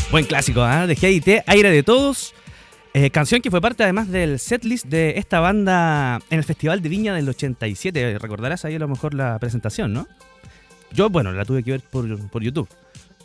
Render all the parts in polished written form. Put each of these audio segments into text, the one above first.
Buen clásico, ¿eh? De GIT, Aire de Todos. Canción que fue parte además del setlist de esta banda en el Festival de Viña del 87. Recordarás ahí a lo mejor la presentación, ¿no? Yo, bueno, la tuve que ver por YouTube.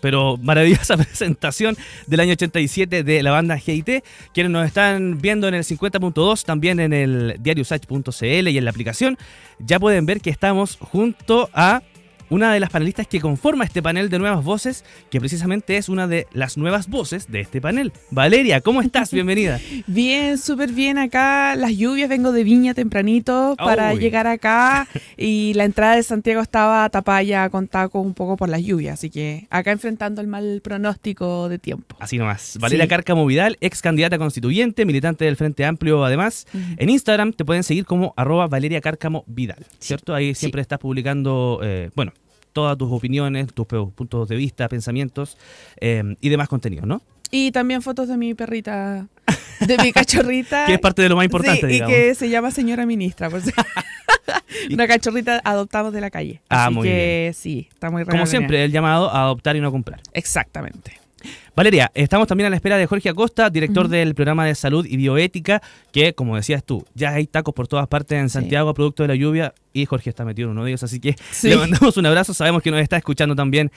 Pero maravillosa presentación del año 87 de la banda GIT. Quienes nos están viendo en el 50.2, también en el diariosach.cl y en la aplicación, ya pueden ver que estamos junto a una de las panelistas que conforma este panel de nuevas voces, que precisamente es una de las nuevas voces de este panel. Valeria, ¿cómo estás? Bienvenida. Bien, súper bien acá. Las lluvias, vengo de Viña tempranito para llegar acá y la entrada de Santiago estaba tapada ya con taco un poco por las lluvias, así que acá enfrentando el mal pronóstico de tiempo. Así nomás. Valeria Cárcamo Vidal, ex candidata constituyente, militante del Frente Amplio además. En Instagram te pueden seguir como @Valeria Cárcamo Vidal, ¿cierto? Ahí siempre estás publicando, todas tus opiniones, tus puntos de vista, pensamientos y demás contenidos, ¿no? Y también fotos de mi perrita, de mi cachorrita. Que es parte de lo más importante, sí, digamos. Y que se llama señora ministra. Por si... Una cachorrita adoptamos de la calle. Así muy que bien. Sí, está muy raro. Como siempre, el llamado a adoptar y no comprar. Exactamente. Valeria, estamos también a la espera de Jorge Acosta, director del programa de salud y bioética, que, como decías tú, ya hay tacos por todas partes en Santiago, producto de la lluvia, y Jorge está metido en uno de ellos, así que le mandamos un abrazo. Sabemos que nos está escuchando también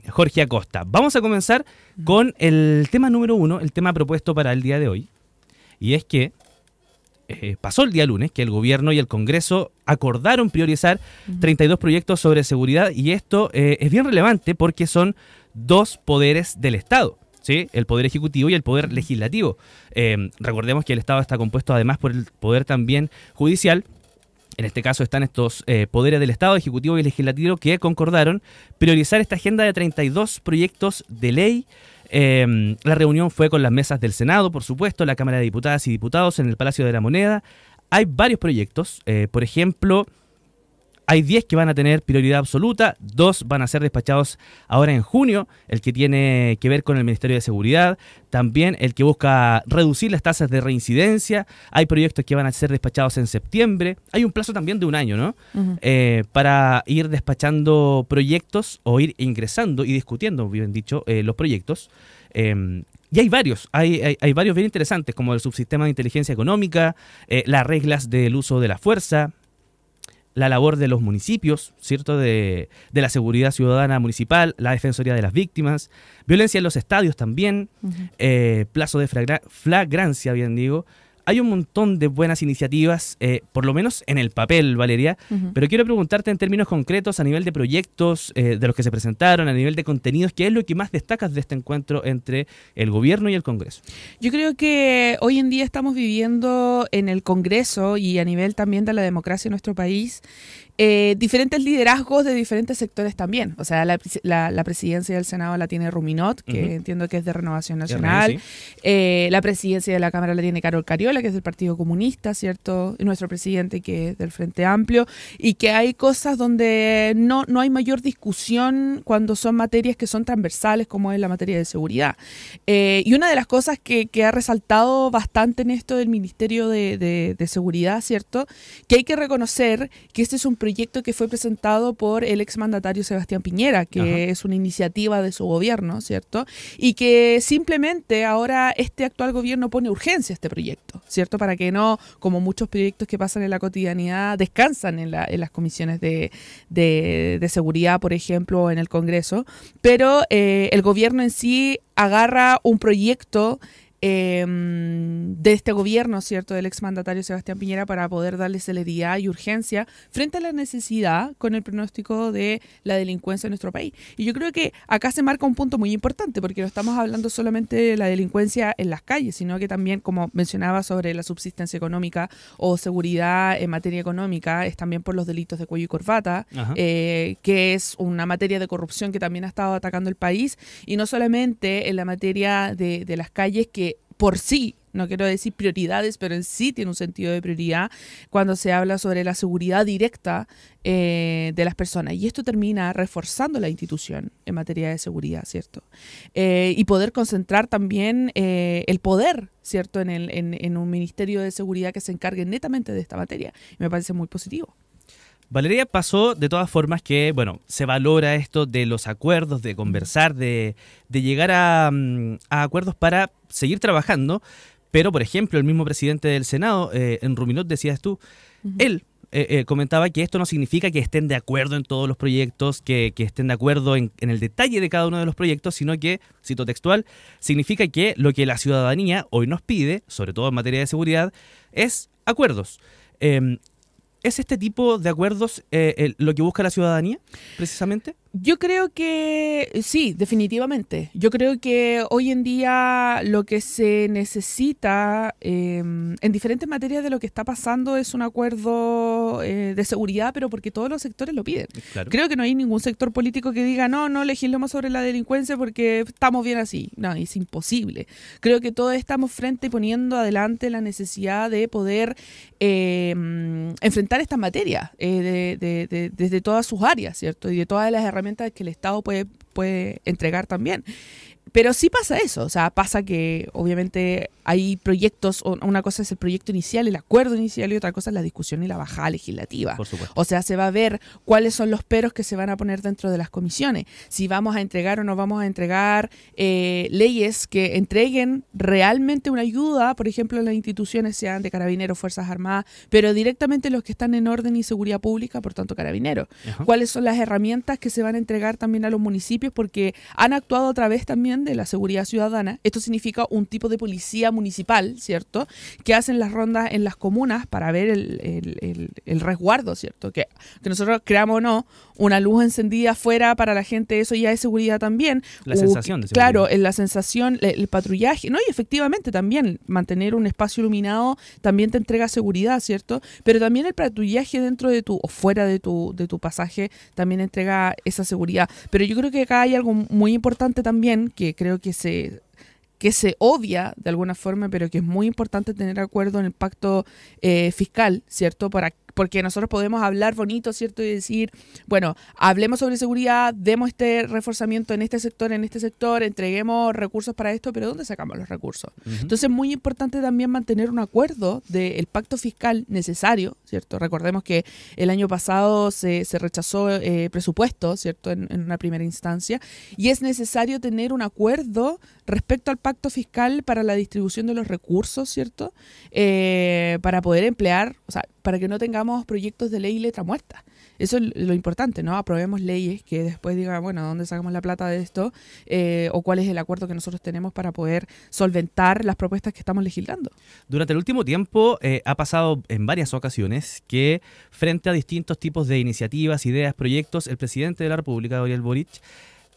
Jorge Acosta. Vamos a comenzar con el tema número 1, el tema propuesto para el día de hoy, y es que pasó el día lunes que el gobierno y el Congreso acordaron priorizar 32 proyectos sobre seguridad, y esto es bien relevante porque son dos poderes del Estado, ¿sí? El poder ejecutivo y el poder legislativo. Recordemos que el Estado está compuesto además por el poder también judicial. En este caso están estos poderes del Estado, ejecutivo y legislativo, que concordaron priorizar esta agenda de 32 proyectos de ley. La reunión fue con las mesas del Senado, por supuesto, la Cámara de Diputadas y Diputados en el Palacio de la Moneda. Hay varios proyectos, por ejemplo, hay 10 que van a tener prioridad absoluta, 2 van a ser despachados ahora en junio, el que tiene que ver con el Ministerio de Seguridad, también el que busca reducir las tasas de reincidencia, hay proyectos que van a ser despachados en septiembre, hay un plazo también de un año, ¿no? Para ir despachando proyectos o ir ingresando y discutiendo, bien dicho, los proyectos. Y hay varios bien interesantes, como el subsistema de inteligencia económica, las reglas del uso de la fuerza, la labor de los municipios, ¿cierto? De la seguridad ciudadana municipal, la defensoría de las víctimas, violencia en los estadios también, plazo de flagrancia, bien digo. Hay un montón de buenas iniciativas, por lo menos en el papel, Valeria, pero quiero preguntarte en términos concretos, a nivel de proyectos de los que se presentaron, a nivel de contenidos, ¿qué es lo que más destacas de este encuentro entre el gobierno y el Congreso? Yo creo que hoy en día estamos viviendo en el Congreso y a nivel también de la democracia en nuestro país diferentes liderazgos de diferentes sectores también. O sea, la presidencia del Senado la tiene Ruminot, que entiendo que es de Renovación Nacional. La presidencia de la Cámara la tiene Carol Cariola, que es del Partido Comunista, ¿cierto? Y nuestro presidente, que es del Frente Amplio. Y que hay cosas donde no hay mayor discusión cuando son materias que son transversales, como es la materia de seguridad. Y una de las cosas que ha resaltado bastante en esto del Ministerio de Seguridad, ¿cierto? Que hay que reconocer que este es un proyecto que fue presentado por el exmandatario Sebastián Piñera, que es una iniciativa de su gobierno, ¿cierto? Y que simplemente ahora este actual gobierno pone urgencia a este proyecto, ¿cierto? Para que no, como muchos proyectos que pasan en la cotidianidad, descansan en las comisiones de seguridad, por ejemplo, en el Congreso, pero el gobierno en sí agarra un proyecto de este gobierno, ¿cierto?, del exmandatario Sebastián Piñera, para poder darle celeridad y urgencia frente a la necesidad con el pronóstico de la delincuencia en nuestro país. Y yo creo que acá se marca un punto muy importante, porque no estamos hablando solamente de la delincuencia en las calles, sino que también, como mencionaba, sobre la subsistencia económica o seguridad en materia económica, es también por los delitos de cuello y corbata, que es una materia de corrupción que también ha estado atacando el país, y no solamente en la materia de las calles, que por sí, no quiero decir prioridades, pero en sí tiene un sentido de prioridad cuando se habla sobre la seguridad directa de las personas. Y esto termina reforzando la institución en materia de seguridad, ¿cierto? Y poder concentrar también el poder, ¿cierto?, en un ministerio de seguridad que se encargue netamente de esta materia. Me parece muy positivo. Valeria, pasó de todas formas que, bueno, se valora esto de los acuerdos, de conversar, de llegar a acuerdos para seguir trabajando, pero, por ejemplo, el mismo presidente del Senado, en Ruminot, decías tú, él comentaba que esto no significa que estén de acuerdo en todos los proyectos, que estén de acuerdo en el detalle de cada uno de los proyectos, sino que, cito textual, significa que lo que la ciudadanía hoy nos pide, sobre todo en materia de seguridad, es acuerdos. ¿Es este tipo de acuerdos lo que busca la ciudadanía, precisamente? Yo creo que sí, definitivamente. Yo creo que hoy en día lo que se necesita en diferentes materias de lo que está pasando es un acuerdo de seguridad, pero porque todos los sectores lo piden. Claro. Creo que no hay ningún sector político que diga no legislemos sobre la delincuencia porque estamos bien así. No, es imposible. Creo que todos estamos frente y poniendo adelante la necesidad de poder enfrentar esta materia desde todas sus áreas, ¿cierto? Y de todas las herramientas que el Estado puede entregar también. Pero sí pasa eso, o sea, pasa que obviamente hay proyectos, una cosa es el proyecto inicial, el acuerdo inicial, y otra cosa es la discusión y la bajada legislativa. Por supuesto. O sea, se va a ver cuáles son los peros que se van a poner dentro de las comisiones, si vamos a entregar o no vamos a entregar leyes que entreguen realmente una ayuda, por ejemplo, las instituciones sean de Carabineros, Fuerzas Armadas, pero directamente los que están en orden y seguridad pública, por tanto Carabineros. Ajá. ¿Cuáles son las herramientas que se van a entregar también a los municipios? Porque han actuado a través también de la seguridad ciudadana. Esto significa un tipo de policía municipal, ¿cierto? Que hacen las rondas en las comunas para ver el resguardo, ¿cierto? Que nosotros creamos o no, una luz encendida afuera para la gente, eso ya es seguridad también. La sensación de seguridad. Claro, la sensación, el patrullaje, ¿no? Y efectivamente también mantener un espacio iluminado también te entrega seguridad, ¿cierto? Pero también el patrullaje dentro de o fuera de tu pasaje también entrega esa seguridad. Pero yo creo que acá hay algo muy importante también, que creo que se obvia de alguna forma, pero que es muy importante tener acuerdo en el pacto fiscal, ¿cierto? Porque nosotros podemos hablar bonito, ¿cierto? Y decir, bueno, hablemos sobre seguridad, demos este reforzamiento en este sector, entreguemos recursos para esto, pero ¿dónde sacamos los recursos? Entonces es muy importante también mantener un acuerdo del pacto fiscal necesario, ¿cierto? Recordemos que el año pasado se rechazó presupuesto, ¿cierto? En una primera instancia, y es necesario tener un acuerdo respecto al pacto fiscal para la distribución de los recursos, ¿cierto? Para poder emplear, o sea, para que no tengamos proyectos de ley y letra muerta. Eso es lo importante, ¿no? Aprobemos leyes que después digan, bueno, ¿dónde sacamos la plata de esto? O cuál es el acuerdo que nosotros tenemos para poder solventar las propuestas que estamos legislando. Durante el último tiempo ha pasado en varias ocasiones que frente a distintos tipos de iniciativas, ideas, proyectos, el presidente de la República, Gabriel Boric,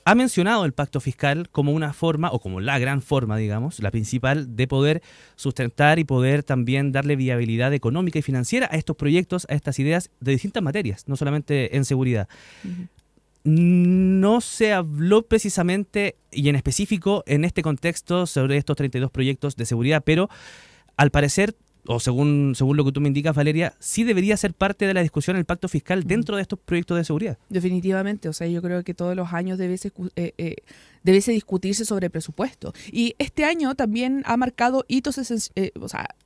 ha mencionado el pacto fiscal como una forma, o como la gran forma, digamos, la principal, de poder sustentar y poder también darle viabilidad económica y financiera a estos proyectos, a estas ideas de distintas materias, no solamente en seguridad. No se habló precisamente y en específico en este contexto sobre estos 32 proyectos de seguridad, pero al parecer, o según lo que tú me indicas, Valeria, sí debería ser parte de la discusión el pacto fiscal dentro de estos proyectos de seguridad. Definitivamente, o sea, yo creo que todos los años debe discutirse sobre presupuesto. Y este año también ha marcado hitos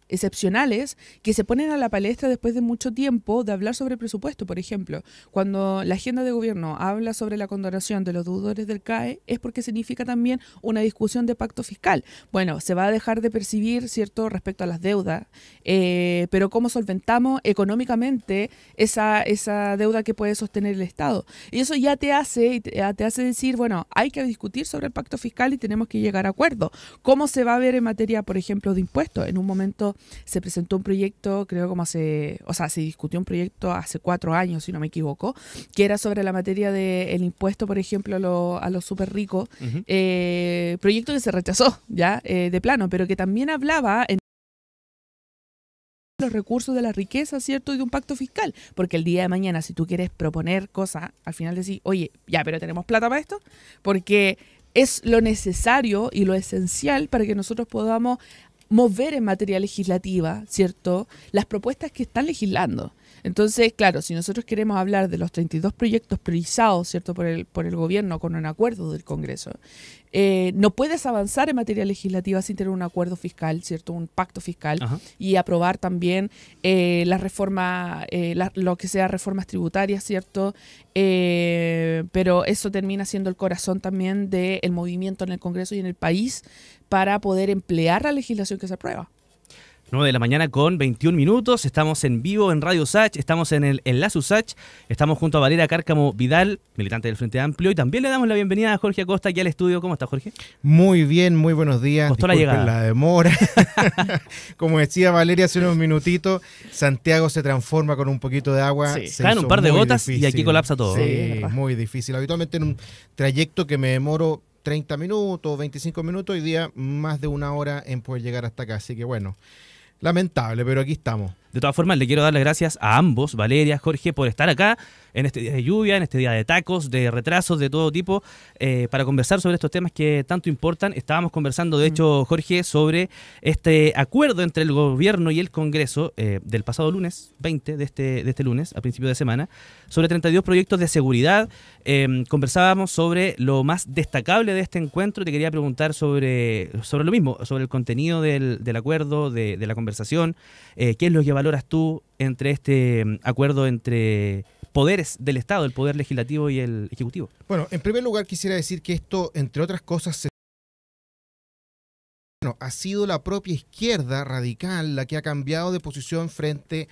excepcionales que se ponen a la palestra después de mucho tiempo de hablar sobre presupuesto. Por ejemplo, cuando la agenda de gobierno habla sobre la condonación de los deudores del CAE, es porque significa también una discusión de pacto fiscal. Bueno, se va a dejar de percibir, ¿cierto?, respecto a las deudas, pero ¿cómo solventamos económicamente esa deuda que puede sostener el Estado? Y eso ya te hace decir, bueno, hay que discutir sobre el pacto fiscal y tenemos que llegar a acuerdo. ¿Cómo se va a ver en materia, por ejemplo, de impuestos? En un momento se presentó un proyecto, se discutió un proyecto hace 4 años, si no me equivoco, que era sobre la materia del impuesto, por ejemplo, a los súper ricos, proyecto que se rechazó ya de plano, pero que también hablaba en los recursos de la riqueza, ¿cierto? Y de un pacto fiscal, porque el día de mañana, si tú quieres proponer cosas, al final decís, oye, ya, pero ¿tenemos plata para esto? Porque es lo necesario y lo esencial para que nosotros podamos mover en materia legislativa, ¿cierto?, las propuestas que están legislando. Entonces, claro, si nosotros queremos hablar de los 32 proyectos priorizados, ¿cierto?, por el gobierno con un acuerdo del Congreso, no puedes avanzar en materia legislativa sin tener un acuerdo fiscal, ¿cierto?, un pacto fiscal. Ajá. Y aprobar también la reforma, lo que sea reformas tributarias, ¿cierto? Pero eso termina siendo el corazón también del movimiento en el Congreso y en el país para poder emplear la legislación que se aprueba. 9 de la mañana con 21 minutos, estamos en vivo en Radio Usach, estamos en la Usach, estamos junto a Valeria Cárcamo Vidal, militante del Frente Amplio, y también le damos la bienvenida a Jorge Acosta aquí al estudio. ¿Cómo está, Jorge? Muy bien, muy buenos días. Costó la llegada. La demora. Como decía Valeria hace unos minutitos, Santiago se transforma con un poquito de agua. Sí. Caen un par de gotas difícil. Y aquí colapsa todo. Sí, muy difícil. Habitualmente en un trayecto que me demoro 30 minutos, 25 minutos, hoy día más de una hora en poder llegar hasta acá. Así que bueno, lamentable, pero aquí estamos. De todas formas, le quiero dar las gracias a ambos, Valeria, Jorge, por estar acá en este día de lluvia, en este día de tacos, de retrasos de todo tipo, para conversar sobre estos temas que tanto importan. Estábamos conversando, de hecho, Jorge, sobre este acuerdo entre el gobierno y el Congreso del pasado lunes 20, de este lunes, a principio de semana, sobre 32 proyectos de seguridad. Conversábamos sobre lo más destacable de este encuentro. Te quería preguntar sobre lo mismo, sobre el contenido del acuerdo, de la conversación. ¿Qué es lo que valoras tú entre este acuerdo entre poderes del Estado, el poder legislativo y el ejecutivo? Bueno, en primer lugar quisiera decir que esto, entre otras cosas, ha sido la propia izquierda radical la que ha cambiado de posición frente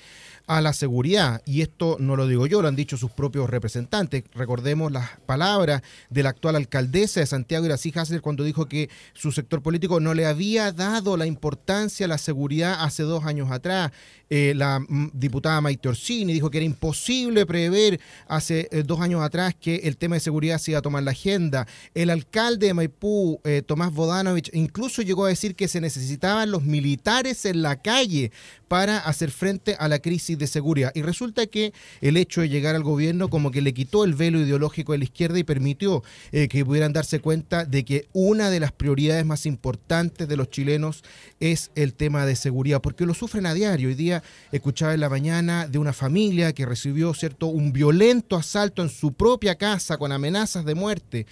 a la seguridad. Y esto no lo digo yo, lo han dicho sus propios representantes. Recordemos las palabras de la actual alcaldesa de Santiago, Iracy Hasler, cuando dijo que su sector político no le había dado la importancia a la seguridad hace 2 años atrás. La diputada Maite Orsini dijo que era imposible prever hace 2 años atrás que el tema de seguridad se iba a tomar la agenda. El alcalde de Maipú, Tomás Bodanovich, incluso llegó a decir que se necesitaban los militares en la calle para hacer frente a la crisis de seguridad. Y resulta que el hecho de llegar al gobierno como que le quitó el velo ideológico de la izquierda y permitió que pudieran darse cuenta de que una de las prioridades más importantes de los chilenos es el tema de seguridad, porque lo sufren a diario. Hoy día escuchaba en la mañana de una familia que recibió, ¿cierto?, un violento asalto en su propia casa con amenazas de muerte.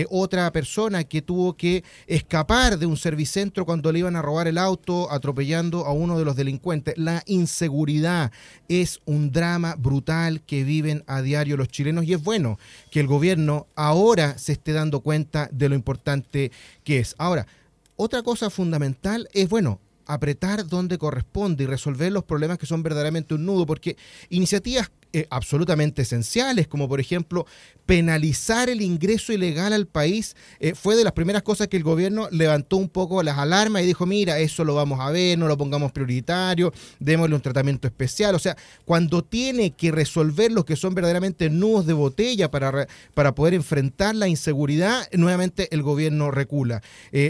Otra persona que tuvo que escapar de un servicentro cuando le iban a robar el auto, atropellando a uno de los delincuentes. La inseguridad es un drama brutal que viven a diario los chilenos, y es bueno que el gobierno ahora se esté dando cuenta de lo importante que es. Ahora, otra cosa fundamental es, bueno, apretar donde corresponde y resolver los problemas que son verdaderamente un nudo, porque iniciativas absolutamente esenciales, como por ejemplo penalizar el ingreso ilegal al país, fue de las primeras cosas que el gobierno levantó un poco las alarmas y dijo, mira, eso lo vamos a ver, no lo pongamos prioritario, démosle un tratamiento especial. O sea, cuando tiene que resolver los que son verdaderamente nudos de botella para poder enfrentar la inseguridad, nuevamente el gobierno recula.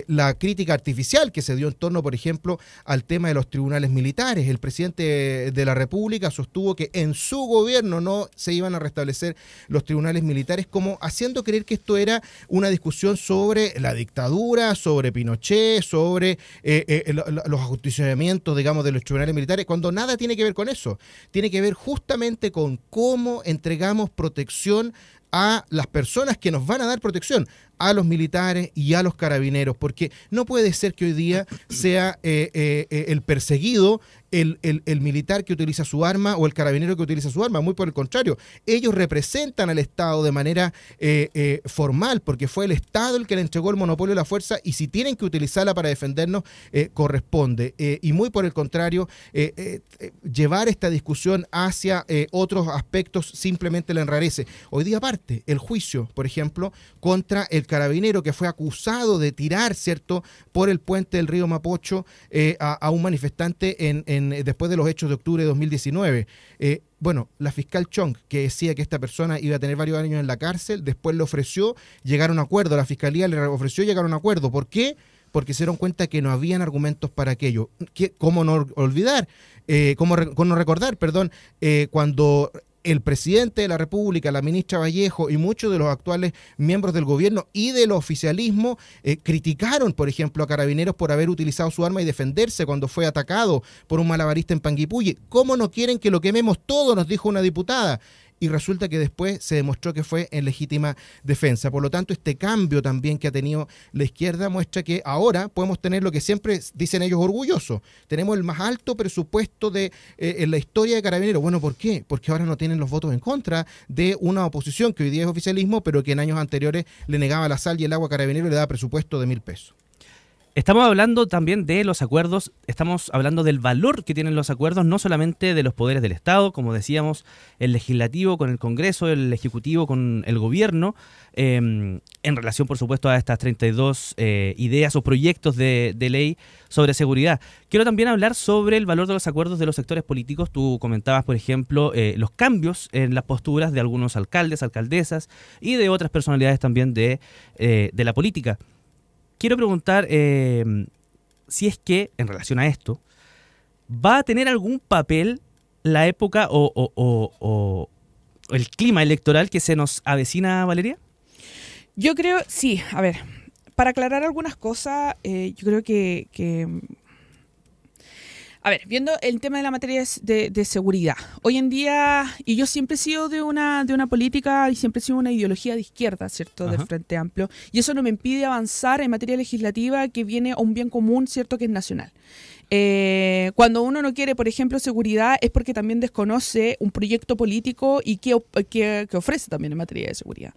La crítica artificial que se dio en torno, por ejemplo, al tema de los tribunales militares. El presidente de la República sostuvo que en su gobierno no se iban a restablecer los tribunales militares, como haciendo creer que esto era una discusión sobre la dictadura, sobre Pinochet, sobre los ajusticiamientos, digamos, de los tribunales militares, cuando nada tiene que ver con eso. Tiene que ver justamente con cómo entregamos protección a las personas que nos van a dar protección, a los militares y a los carabineros, porque no puede ser que hoy día sea el perseguido el militar que utiliza su arma o el carabinero que utiliza su arma. Muy por el contrario, ellos representan al Estado de manera formal, porque fue el Estado el que le entregó el monopolio de la fuerza, y si tienen que utilizarla para defendernos, corresponde. Y muy por el contrario, llevar esta discusión hacia otros aspectos simplemente la enrarece. Hoy día parte el juicio, por ejemplo, contra el carabinero que fue acusado de tirar, ¿cierto?, por el puente del río Mapocho a un manifestante después de los hechos de octubre de 2019. Bueno, la fiscal Chong, que decía que esta persona iba a tener varios años en la cárcel, después le ofreció llegar a un acuerdo. La fiscalía le ofreció llegar a un acuerdo. ¿Por qué? Porque se dieron cuenta que no habían argumentos para aquello. ¿Cómo no olvidar? ¿Cómo no recordar? Perdón, cuando el presidente de la República, la ministra Vallejo y muchos de los actuales miembros del gobierno y del oficialismo criticaron, por ejemplo, a Carabineros por haber utilizado su arma y defenderse cuando fue atacado por un malabarista en Panguipulli. ¿Cómo no quieren que lo quememos todo?, nos dijo una diputada. Y resulta que después se demostró que fue en legítima defensa. Por lo tanto, este cambio también que ha tenido la izquierda muestra que ahora podemos tener lo que siempre dicen ellos orgullosos. Tenemos el más alto presupuesto en la historia de Carabineros. Bueno, ¿por qué? Porque ahora no tienen los votos en contra de una oposición que hoy día es oficialismo, pero que en años anteriores le negaba la sal y el agua a Carabineros y le daba presupuesto de 1.000 pesos. Estamos hablando también de los acuerdos, estamos hablando del valor que tienen los acuerdos, no solamente de los poderes del Estado, como decíamos, el legislativo con el Congreso, el ejecutivo con el gobierno, en relación, por supuesto, a estas 32 ideas o proyectos de ley sobre seguridad. Quiero también hablar sobre el valor de los acuerdos de los sectores políticos. Tú comentabas, por ejemplo, los cambios en las posturas de algunos alcaldes, alcaldesas y de otras personalidades también de la política. Quiero preguntar si es que, en relación a esto, ¿va a tener algún papel la época o el clima electoral que se nos avecina, Valeria? Yo creo, sí, a ver, para aclarar algunas cosas, yo creo que a ver, viendo el tema de la materia de seguridad, hoy en día, y yo siempre he sido de una política y siempre he sido una ideología de izquierda, ¿cierto?, del Frente Amplio, y eso no me impide avanzar en materia legislativa que viene a un bien común, ¿cierto?, que es nacional. Cuando uno no quiere, por ejemplo, seguridad, es porque también desconoce un proyecto político y que ofrece también en materia de seguridad.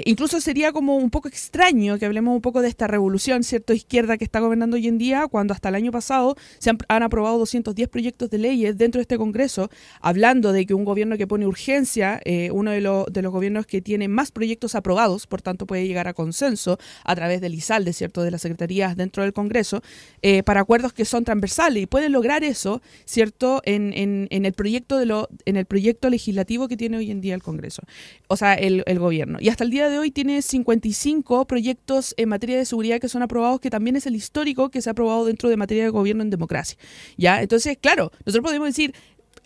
Incluso sería como un poco extraño que hablemos un poco de esta revolución, ¿cierto?, izquierda que está gobernando hoy en día, cuando hasta el año pasado se han aprobado 210 proyectos de leyes dentro de este Congreso, hablando de que un gobierno que pone urgencia, uno de los gobiernos que tiene más proyectos aprobados, por tanto puede llegar a consenso a través del ISALDE, ¿cierto?, de las secretarías dentro del Congreso, para acuerdos que son transversales, y pueden lograr eso, ¿cierto?, en el proyecto legislativo que tiene hoy en día el Congreso, o sea, el gobierno. Y hasta el día de hoy tiene 55 proyectos en materia de seguridad que son aprobados, que también es el histórico que se ha aprobado dentro de materia de gobierno en democracia, ¿ya? Entonces, claro, nosotros podemos decir,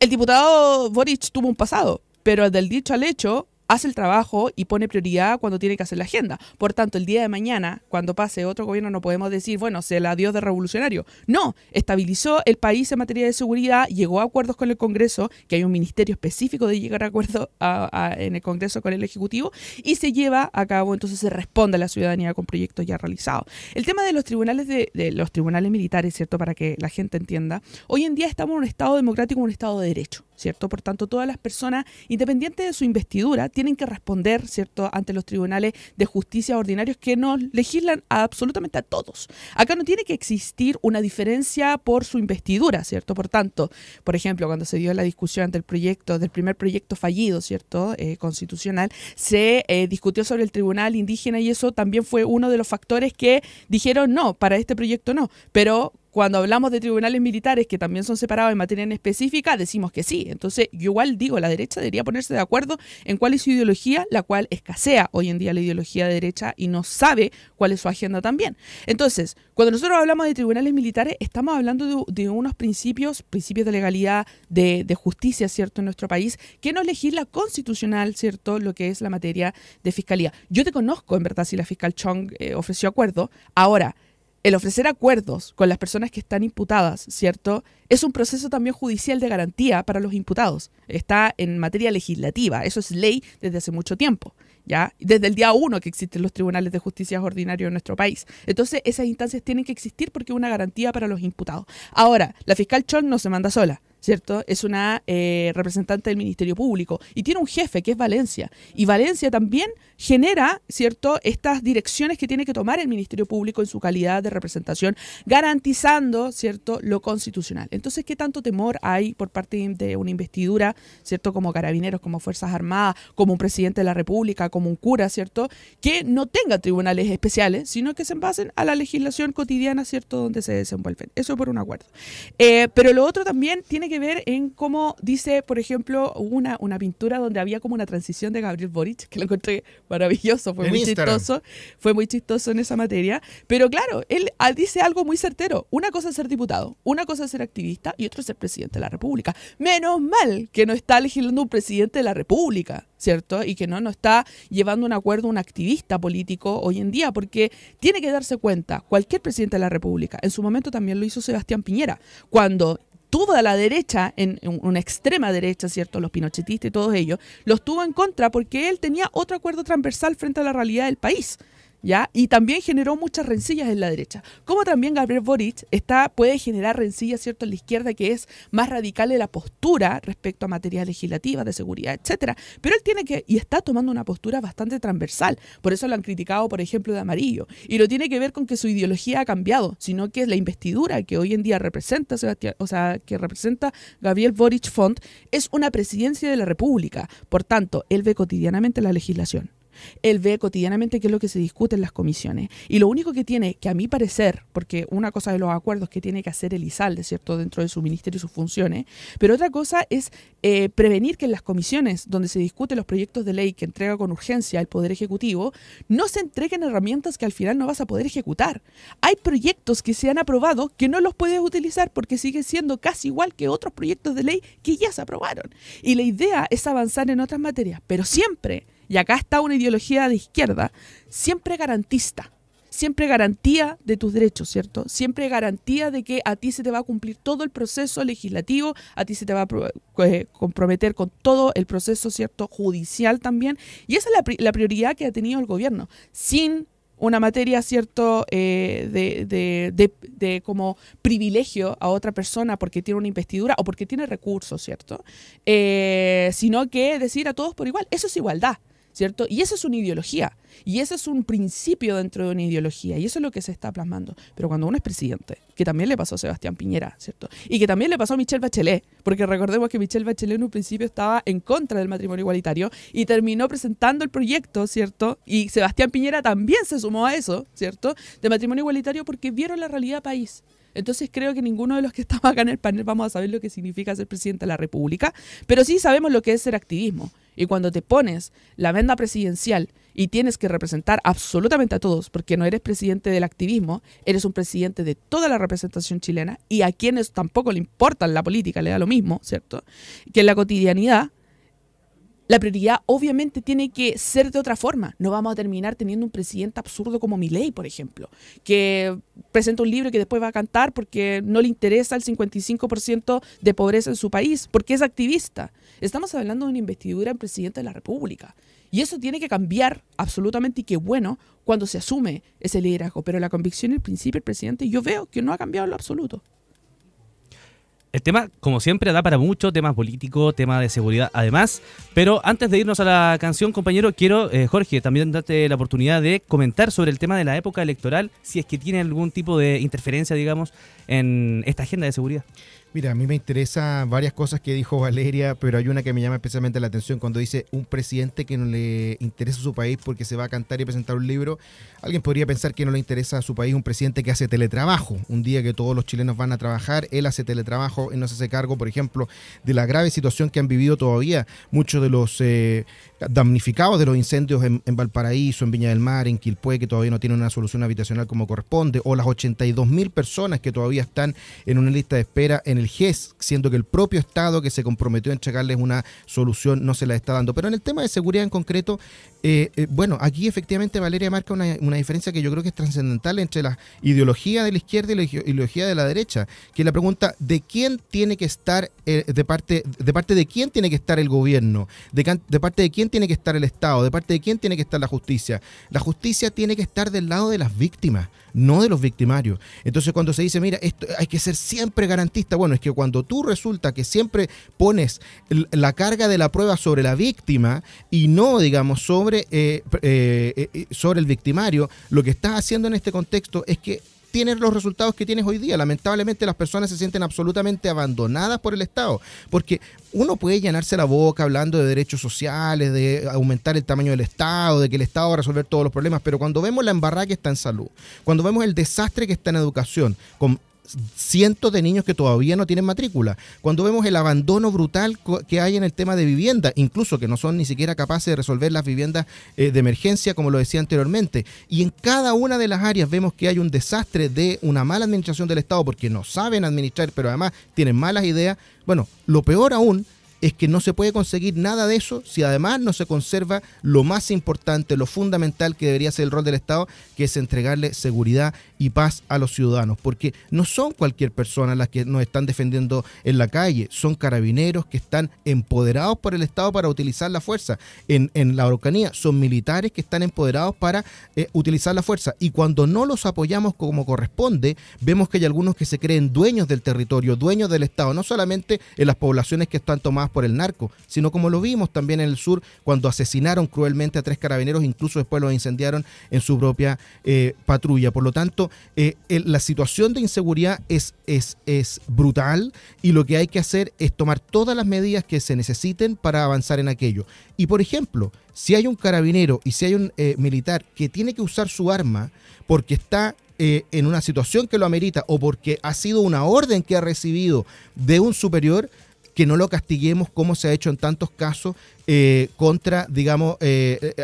el diputado Boric tuvo un pasado, pero del dicho al hecho, hace el trabajo y pone prioridad cuando tiene que hacer la agenda. Por tanto, el día de mañana, cuando pase otro gobierno, no podemos decir, bueno, se la dio de revolucionario. No, estabilizó el país en materia de seguridad, llegó a acuerdos con el Congreso, que hay un ministerio específico de llegar a acuerdos en el Congreso con el Ejecutivo, y se lleva a cabo, entonces se responde a la ciudadanía con proyectos ya realizados. El tema de los tribunales de los tribunales militares, ¿cierto?, para que la gente entienda, hoy en día estamos en un Estado democrático, un Estado de derecho, ¿cierto? Por tanto, todas las personas, independientes de su investidura, tienen que responder, ¿cierto?, ante los tribunales de justicia ordinarios que nos legislan absolutamente a todos. Acá no tiene que existir una diferencia por su investidura, ¿cierto? Por tanto, por ejemplo, cuando se dio la discusión del primer proyecto fallido, ¿cierto?, constitucional, se discutió sobre el tribunal indígena, y eso también fue uno de los factores que dijeron no, para este proyecto no, pero cuando hablamos de tribunales militares que también son separados en materia en específica, decimos que sí. Entonces, yo igual digo, la derecha debería ponerse de acuerdo en cuál es su ideología, la cual escasea hoy en día la ideología de derecha y no sabe cuál es su agenda también. Entonces, cuando nosotros hablamos de tribunales militares, estamos hablando de unos principios de legalidad, de justicia, ¿cierto?, en nuestro país, que nos legisla constitucional, ¿cierto?, lo que es la materia de fiscalía. Yo te conozco, en verdad, si la fiscal Chong ofreció acuerdo. Ahora, el ofrecer acuerdos con las personas que están imputadas, ¿cierto?, es un proceso también judicial de garantía para los imputados. Está en materia legislativa, eso es ley desde hace mucho tiempo, ¿ya? Desde el día 1 que existen los tribunales de justicia ordinarios en nuestro país. Entonces, esas instancias tienen que existir porque es una garantía para los imputados. Ahora, la fiscal Chong no se manda sola, ¿cierto? Es una representante del Ministerio Público y tiene un jefe que es Valencia. Y Valencia también genera, ¿cierto?, estas direcciones que tiene que tomar el Ministerio Público en su calidad de representación, garantizando, ¿cierto?, lo constitucional. Entonces, ¿qué tanto temor hay por parte de una investidura, ¿cierto?, como Carabineros, como Fuerzas Armadas, como un presidente de la República, como un cura, ¿cierto?, que no tenga tribunales especiales, sino que se basen a la legislación cotidiana, ¿cierto?, donde se desenvuelven. Eso por un acuerdo. Pero lo otro también tiene que que ver en cómo dice, por ejemplo, una pintura donde había como una transición de Gabriel Boric, que lo encontré maravilloso, fue muy chistoso en esa materia. Pero claro, él dice algo muy certero. Una cosa es ser diputado, una cosa es ser activista y otra es ser presidente de la República. Menos mal que no está legislando un presidente de la República, ¿cierto? Y que no está llevando un acuerdo un activista político hoy en día, porque tiene que darse cuenta, cualquier presidente de la República, en su momento también lo hizo Sebastián Piñera, cuando tuvo a la derecha, en una extrema derecha, ¿cierto? Los pinochetistas y todos ellos, los tuvo en contra porque él tenía otro acuerdo transversal frente a la realidad del país, ¿ya? Y también generó muchas rencillas en la derecha. Como también Gabriel Boric puede generar rencillas, ¿cierto?, en la izquierda, que es más radical en la postura respecto a materias legislativas, de seguridad, etcétera. Pero él tiene que, y está tomando una postura bastante transversal. Por eso lo han criticado, por ejemplo, de amarillo. Y no tiene que ver con que su ideología ha cambiado, sino que es la investidura que hoy en día representa que representa Gabriel Boric Font, es una presidencia de la República. Por tanto, él ve cotidianamente la legislación. Él ve cotidianamente qué es lo que se discute en las comisiones. Y lo único que tiene, que a mi parecer, porque una cosa de los acuerdos que tiene que hacer el ISALDE, ¿cierto?, dentro de su ministerio y sus funciones, pero otra cosa es prevenir que en las comisiones donde se discuten los proyectos de ley que entrega con urgencia el Poder Ejecutivo, no se entreguen herramientas que al final no vas a poder ejecutar. Hay proyectos que se han aprobado que no los puedes utilizar porque siguen siendo casi igual que otros proyectos de ley que ya se aprobaron. Y la idea es avanzar en otras materias, pero siempre, y acá está una ideología de izquierda, siempre garantista, siempre garantía de tus derechos, ¿cierto? Siempre garantía de que a ti se te va a cumplir todo el proceso legislativo, a ti se te va a comprometer con todo el proceso, ¿cierto?, judicial también. Y esa es la prioridad que ha tenido el gobierno, sin una materia, ¿cierto?, de como privilegio a otra persona porque tiene una investidura o porque tiene recursos, ¿cierto? Sino que decir a todos por igual. Eso es igualdad, ¿cierto? Y eso es una ideología, y ese es un principio dentro de una ideología, y eso es lo que se está plasmando. Pero cuando uno es presidente, que también le pasó a Sebastián Piñera, ¿cierto? Y que también le pasó a Michelle Bachelet, porque recordemos que Michelle Bachelet en un principio estaba en contra del matrimonio igualitario y terminó presentando el proyecto, ¿cierto? Y Sebastián Piñera también se sumó a eso, ¿cierto?, de matrimonio igualitario, porque vieron la realidad país. Entonces creo que ninguno de los que estamos acá en el panel vamos a saber lo que significa ser presidente de la República, pero sí sabemos lo que es ser activismo. Y cuando te pones la venda presidencial y tienes que representar absolutamente a todos, porque no eres presidente del activismo, eres un presidente de toda la representación chilena, y a quienes tampoco le importa la política, le da lo mismo, ¿cierto?, que en la cotidianidad, la prioridad obviamente tiene que ser de otra forma. No vamos a terminar teniendo un presidente absurdo como Milei, por ejemplo, que presenta un libro que después va a cantar porque no le interesa el 55% de pobreza en su país, porque es activista. Estamos hablando de una investidura en presidente de la República. Y eso tiene que cambiar absolutamente, y qué bueno cuando se asume ese liderazgo. Pero la convicción y el principio del presidente, yo veo que no ha cambiado en lo absoluto. El tema, como siempre, da para mucho, tema político, tema de seguridad además. Pero antes de irnos a la canción, compañero, quiero, Jorge, también darte la oportunidad de comentar sobre el tema de la época electoral, si es que tiene algún tipo de interferencia, digamos, en esta agenda de seguridad. Mira, a mí me interesan varias cosas que dijo Valeria, pero hay una que me llama especialmente la atención cuando dice un presidente que no le interesa su país porque se va a cantar y presentar un libro. Alguien podría pensar que no le interesa a su país un presidente que hace teletrabajo. Un día que todos los chilenos van a trabajar, él hace teletrabajo y no se hace cargo, por ejemplo, de la grave situación que han vivido todavía muchos de los damnificados de los incendios en Valparaíso, en Viña del Mar, en Quilpué, que todavía no tienen una solución habitacional como corresponde, o las 82.000 personas que todavía están en una lista de espera en el GES, siendo que el propio Estado que se comprometió a entregarles una solución no se la está dando. Pero en el tema de seguridad en concreto, bueno, aquí efectivamente Valeria marca una diferencia que yo creo que es trascendental entre la ideología de la izquierda y la ideología de la derecha, que es la pregunta de quién tiene que estar, de parte de quién tiene que estar el gobierno, de parte de quién tiene que estar el Estado, de parte de quién tiene que estar la justicia. La justicia tiene que estar del lado de las víctimas, no de los victimarios. Entonces cuando se dice, mira, esto hay que ser siempre garantista, bueno, es que cuando tú resulta que siempre pones la carga de la prueba sobre la víctima y no, digamos, sobre el victimario, lo que estás haciendo en este contexto es que tienes los resultados que tienes hoy día. Lamentablemente las personas se sienten absolutamente abandonadas por el Estado, porque uno puede llenarse la boca hablando de derechos sociales, de aumentar el tamaño del Estado, de que el Estado va a resolver todos los problemas, pero cuando vemos la embarrada que está en salud, cuando vemos el desastre que está en educación, con cientos de niños que todavía no tienen matrícula, cuando vemos el abandono brutal que hay en el tema de vivienda, incluso que no son ni siquiera capaces de resolver las viviendas de emergencia, como lo decía anteriormente, y en cada una de las áreas vemos que hay un desastre de una mala administración del Estado, porque no saben administrar, pero además tienen malas ideas. Bueno, lo peor aún es que no se puede conseguir nada de eso si además no se conserva lo más importante, lo fundamental que debería ser el rol del Estado, que es entregarle seguridad y paz a los ciudadanos, porque no son cualquier persona las que nos están defendiendo en la calle, son carabineros que están empoderados por el Estado para utilizar la fuerza. En la Araucanía son militares que están empoderados para utilizar la fuerza, y cuando no los apoyamos como corresponde, vemos que hay algunos que se creen dueños del territorio, dueños del Estado, no solamente en las poblaciones que están tomadas por el narco, sino como lo vimos también en el sur, cuando asesinaron cruelmente a 3 carabineros, incluso después los incendiaron en su propia patrulla. Por lo tanto, la situación de inseguridad es brutal, y lo que hay que hacer es tomar todas las medidas que se necesiten para avanzar en aquello. Y por ejemplo, si hay un carabinero y si hay un militar que tiene que usar su arma porque está en una situación que lo amerita, o porque ha sido una orden que ha recibido de un superior, que no lo castiguemos como se ha hecho en tantos casos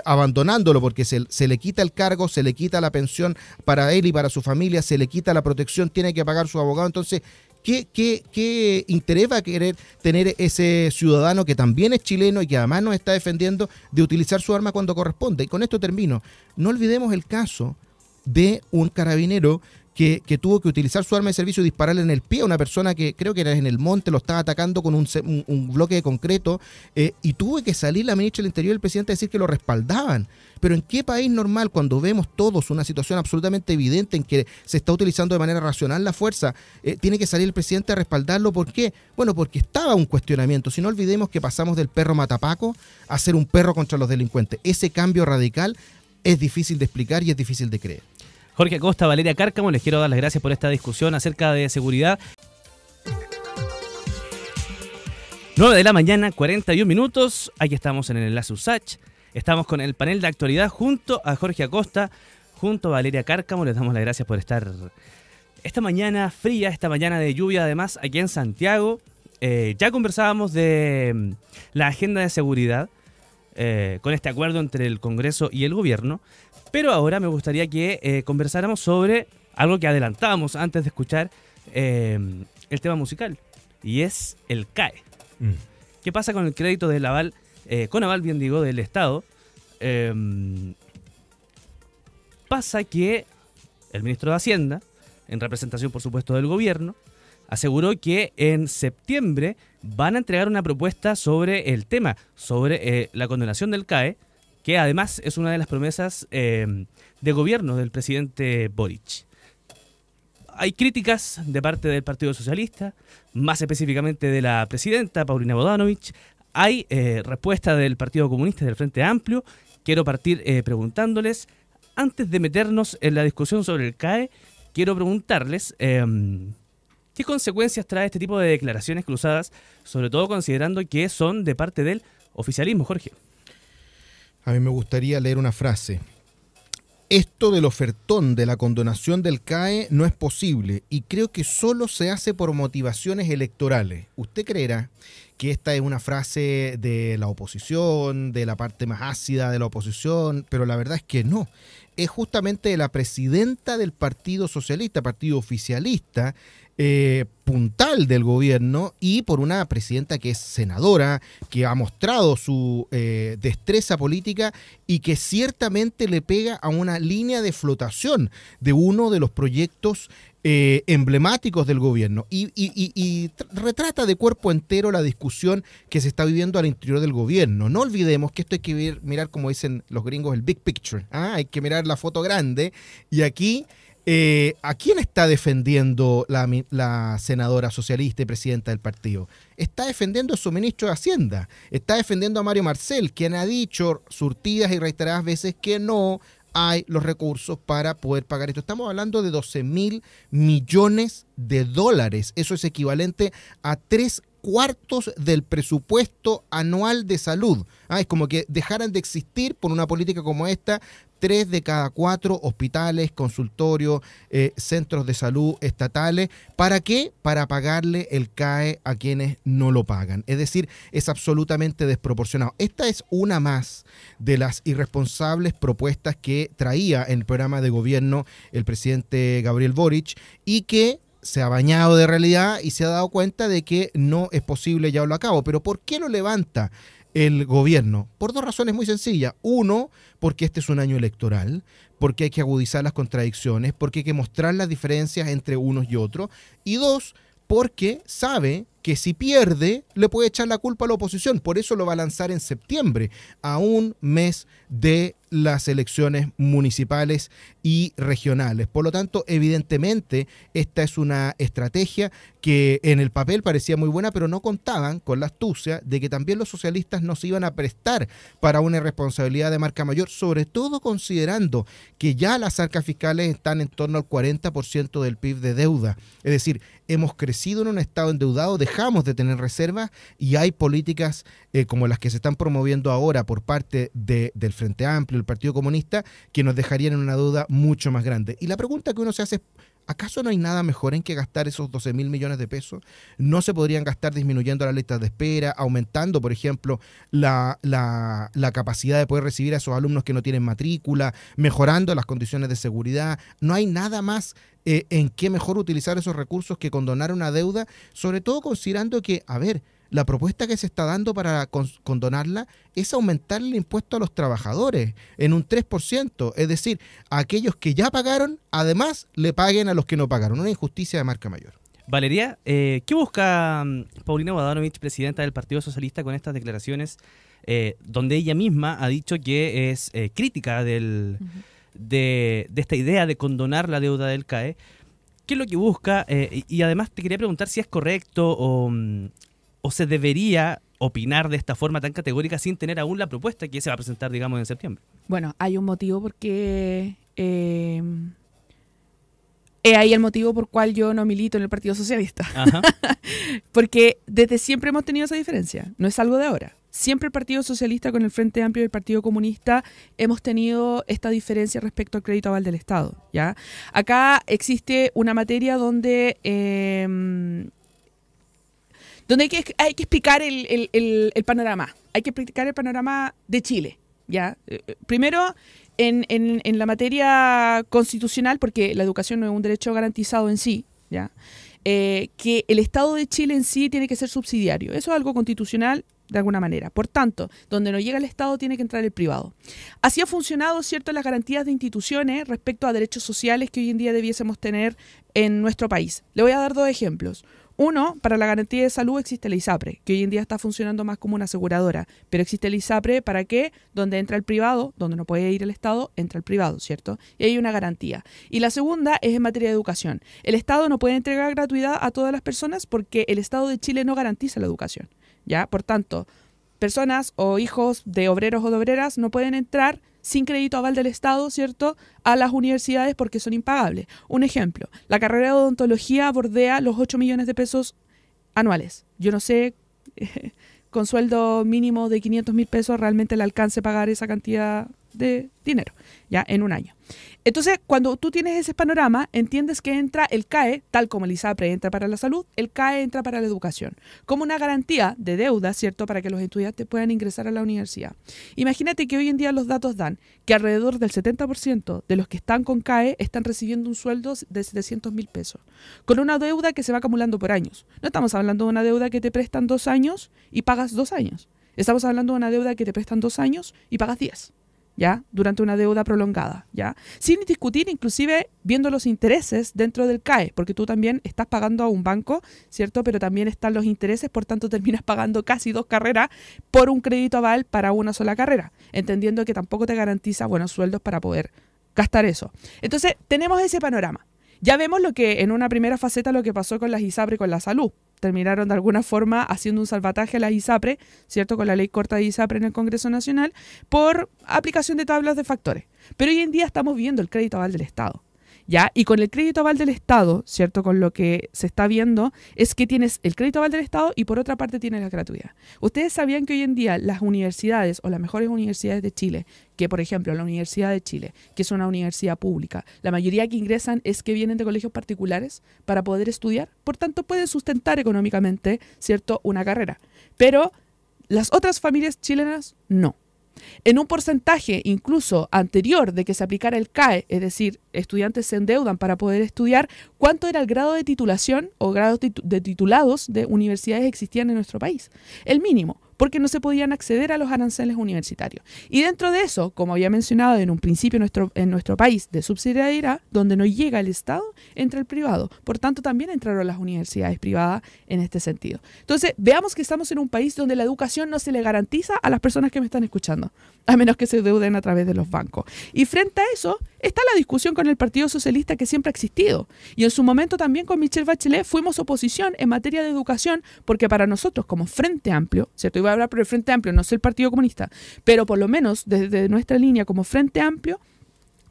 abandonándolo, porque se le quita el cargo, se le quita la pensión para él y para su familia, se le quita la protección, tiene que pagar su abogado. Entonces, ¿qué interés va a querer tener ese ciudadano que también es chileno y que además nos está defendiendo de utilizar su arma cuando corresponde? Y con esto termino. No olvidemos el caso de un carabinero que tuvo que utilizar su arma de servicio y dispararle en el pie a una persona que creo que era en el monte, lo estaba atacando con un bloque de concreto, y tuvo que salir la ministra del Interior y el presidente a decir que lo respaldaban. Pero ¿en qué país normal, cuando vemos todos una situación absolutamente evidente en que se está utilizando de manera racional la fuerza, tiene que salir el presidente a respaldarlo? ¿Por qué? Bueno, porque estaba un cuestionamiento. Si no olvidemos que pasamos del perro matapaco a ser un perro contra los delincuentes. Ese cambio radical es difícil de explicar y es difícil de creer. Jorge Acosta, Valeria Cárcamo, les quiero dar las gracias por esta discusión acerca de seguridad. 9 de la mañana, 41 minutos. Aquí estamos en el Enlace USACH. Estamos con el panel de actualidad junto a Jorge Acosta, junto a Valeria Cárcamo. Les damos las gracias por estar esta mañana fría, esta mañana de lluvia, además, aquí en Santiago. Ya conversábamos de la agenda de seguridad con este acuerdo entre el Congreso y el Gobierno. Pero ahora me gustaría que conversáramos sobre algo que adelantábamos antes de escuchar el tema musical, y es el CAE. ¿Qué pasa con el crédito del aval, con aval, bien digo, del Estado? Pasa que el ministro de Hacienda, en representación por supuesto del Gobierno, aseguró que en septiembre van a entregar una propuesta sobre el tema, sobre la condonación del CAE, que además es una de las promesas de gobierno del presidente Boric. Hay críticas de parte del Partido Socialista, más específicamente de la presidenta Paulina Bodanovich. Hay respuesta del Partido Comunista y del Frente Amplio. Quiero partir preguntándoles, antes de meternos en la discusión sobre el CAE, quiero preguntarles qué consecuencias trae este tipo de declaraciones cruzadas, sobre todo considerando que son de parte del oficialismo, Jorge. A mí me gustaría leer una frase. Esto del ofertón de la condonación del CAE no es posible y creo que solo se hace por motivaciones electorales. ¿Usted creerá que esta es una frase de la oposición, de la parte más ácida de la oposición? Pero la verdad es que no. Es justamente la presidenta del Partido Socialista, partido oficialista, puntal del gobierno, y por una presidenta que es senadora, que ha mostrado su destreza política y que ciertamente le pega a una línea de flotación de uno de los proyectos emblemáticos del gobierno y retrata de cuerpo entero la discusión que se está viviendo al interior del gobierno. No olvidemos que esto hay que mirar, como dicen los gringos, el big picture. Hay que mirar la foto grande, y aquí ¿a quién está defendiendo la senadora socialista y presidenta del partido? Está defendiendo a su ministro de Hacienda, está defendiendo a Mario Marcel, quien ha dicho surtidas y reiteradas veces que no hay los recursos para poder pagar esto. Estamos hablando de 12.000 millones de dólares. Eso es equivalente a 3/4 del presupuesto anual de salud. Es como que dejaran de existir por una política como esta 3 de cada 4 hospitales, consultorios, centros de salud estatales. ¿Para qué? Para pagarle el CAE a quienes no lo pagan. Es decir, es absolutamente desproporcionado. Esta es una más de las irresponsables propuestas que traía en el programa de gobierno el presidente Gabriel Boric y que se ha bañado de realidad y se ha dado cuenta de que no es posible llevarlo a cabo. ¿Pero por qué lo levanta el gobierno? Por 2 razones muy sencillas. Uno, porque este es un año electoral, porque hay que agudizar las contradicciones, porque hay que mostrar las diferencias entre unos y otros. Y 2, porque sabe que si pierde le puede echar la culpa a la oposición. Por eso lo va a lanzar en septiembre, a un mes de las elecciones municipales y regionales. Por lo tanto, evidentemente, esta es una estrategia que en el papel parecía muy buena, pero no contaban con la astucia de que también los socialistas no se iban a prestar para una irresponsabilidad de marca mayor, sobre todo considerando que ya las arcas fiscales están en torno al 40% del PIB de deuda. Es decir, hemos crecido en un estado endeudado, dejamos de tener reservas y hay políticas como las que se están promoviendo ahora por parte del Frente Amplio, el Partido Comunista, que nos dejarían en una deuda mucho más grande. Y la pregunta que uno se hace es, ¿acaso no hay nada mejor en que gastar esos 12.000 millones de pesos? ¿No se podrían gastar disminuyendo las listas de espera, aumentando, por ejemplo, la capacidad de poder recibir a esos alumnos que no tienen matrícula, mejorando las condiciones de seguridad? No hay nada más en qué mejor utilizar esos recursos que condonar una deuda, sobre todo considerando que, a ver, la propuesta que se está dando para condonarla es aumentar el impuesto a los trabajadores en un 3%, es decir, a aquellos que ya pagaron, además le paguen a los que no pagaron, una injusticia de marca mayor. Valeria, ¿qué busca Paulina Bodanovich, presidenta del Partido Socialista, con estas declaraciones donde ella misma ha dicho que es crítica de esta idea de condonar la deuda del CAE? ¿Qué es lo que busca? Y además te quería preguntar si es correcto o se debería opinar de esta forma tan categórica sin tener aún la propuesta que se va a presentar, digamos, en septiembre. Bueno, hay un motivo porque... ahí el motivo por cual yo no milito en el Partido Socialista. Ajá. Porque desde siempre hemos tenido esa diferencia, no es algo de ahora. Siempre el Partido Socialista con el Frente Amplio y el Partido Comunista hemos tenido esta diferencia respecto al crédito aval del Estado, ¿ya? Acá existe una materia donde hay que explicar el panorama. Hay que explicar el panorama de Chile, ¿ya? Primero, en la materia constitucional, porque la educación no es un derecho garantizado en sí, ¿ya? Que el Estado de Chile en sí tiene que ser subsidiario. Eso es algo constitucional de alguna manera. Por tanto, donde no llega el Estado tiene que entrar el privado. Así ha funcionado, ¿cierto?, las garantías de instituciones respecto a derechos sociales que hoy en día debiésemos tener en nuestro país. Le voy a dar 2 ejemplos. Uno, para la garantía de salud existe la ISAPRE, que hoy en día está funcionando más como una aseguradora, pero existe la ISAPRE ¿para qué? Donde entra el privado, donde no puede ir el Estado, entra el privado, ¿cierto? Y hay una garantía. Y la segunda es en materia de educación. El Estado no puede entregar gratuidad a todas las personas porque el Estado de Chile no garantiza la educación, ¿ya? Por tanto, personas o hijos de obreros o de obreras no pueden entrar sin crédito aval del Estado, ¿cierto?, a las universidades porque son impagables. Un ejemplo, la carrera de odontología bordea los 8 millones de pesos anuales. Yo no sé, con sueldo mínimo de 500.000 pesos realmente le alcance pagar esa cantidad de dinero, ya, en un año. Entonces, cuando tú tienes ese panorama, entiendes que entra el CAE, tal como el ISAPRE entra para la salud, el CAE entra para la educación, como una garantía de deuda, ¿cierto?, para que los estudiantes puedan ingresar a la universidad. Imagínate que hoy en día los datos dan que alrededor del 70% de los que están con CAE están recibiendo un sueldo de 700.000 pesos, con una deuda que se va acumulando por años. No estamos hablando de una deuda que te prestan 2 años y pagas 2 años. Estamos hablando de una deuda que te prestan 2 años y pagas 10. ¿Ya? Durante una deuda prolongada, ¿ya? Sin discutir, inclusive, viendo los intereses dentro del CAE, porque tú también estás pagando a un banco, ¿cierto? Pero también están los intereses, por tanto terminas pagando casi 2 carreras por un crédito aval para una sola carrera, entendiendo que tampoco te garantiza buenos sueldos para poder gastar eso. Entonces, tenemos ese panorama. Ya vemos lo que en una primera faceta lo que pasó con las ISAPRE y con la salud. Terminaron de alguna forma haciendo un salvataje a las ISAPRE, ¿cierto?, con la ley corta de ISAPRE en el Congreso Nacional por aplicación de tablas de factores. Pero hoy en día estamos viendo el crédito aval del Estado. ¿Ya? Y con el crédito aval del Estado, ¿cierto? Con lo que se está viendo es que tienes el crédito aval del Estado y por otra parte tienes la gratuidad. ¿Ustedes sabían que hoy en día las universidades o las mejores universidades de Chile, que por ejemplo la Universidad de Chile, que es una universidad pública, la mayoría que ingresan es que vienen de colegios particulares para poder estudiar, por tanto pueden sustentar económicamente, ¿cierto?, una carrera. Pero las otras familias chilenas no. En un porcentaje incluso anterior de que se aplicara el CAE, es decir, estudiantes se endeudan para poder estudiar, ¿cuánto era el grado de titulación o grados de titulados de universidades existían en nuestro país? El mínimo, porque no se podían acceder a los aranceles universitarios. Y dentro de eso, como había mencionado en un principio en nuestro país de subsidiariedad, donde no llega el Estado, entra el privado. Por tanto, también entraron las universidades privadas en este sentido. Entonces, veamos que estamos en un país donde la educación no se le garantiza a las personas que me están escuchando, a menos que se deuden a través de los bancos. Y frente a eso, está la discusión con el Partido Socialista que siempre ha existido. Y en su momento también con Michelle Bachelet fuimos oposición en materia de educación, porque para nosotros como Frente Amplio, ¿cierto? Iba a hablar por el Frente Amplio, no soy el Partido Comunista, pero por lo menos desde nuestra línea como Frente Amplio,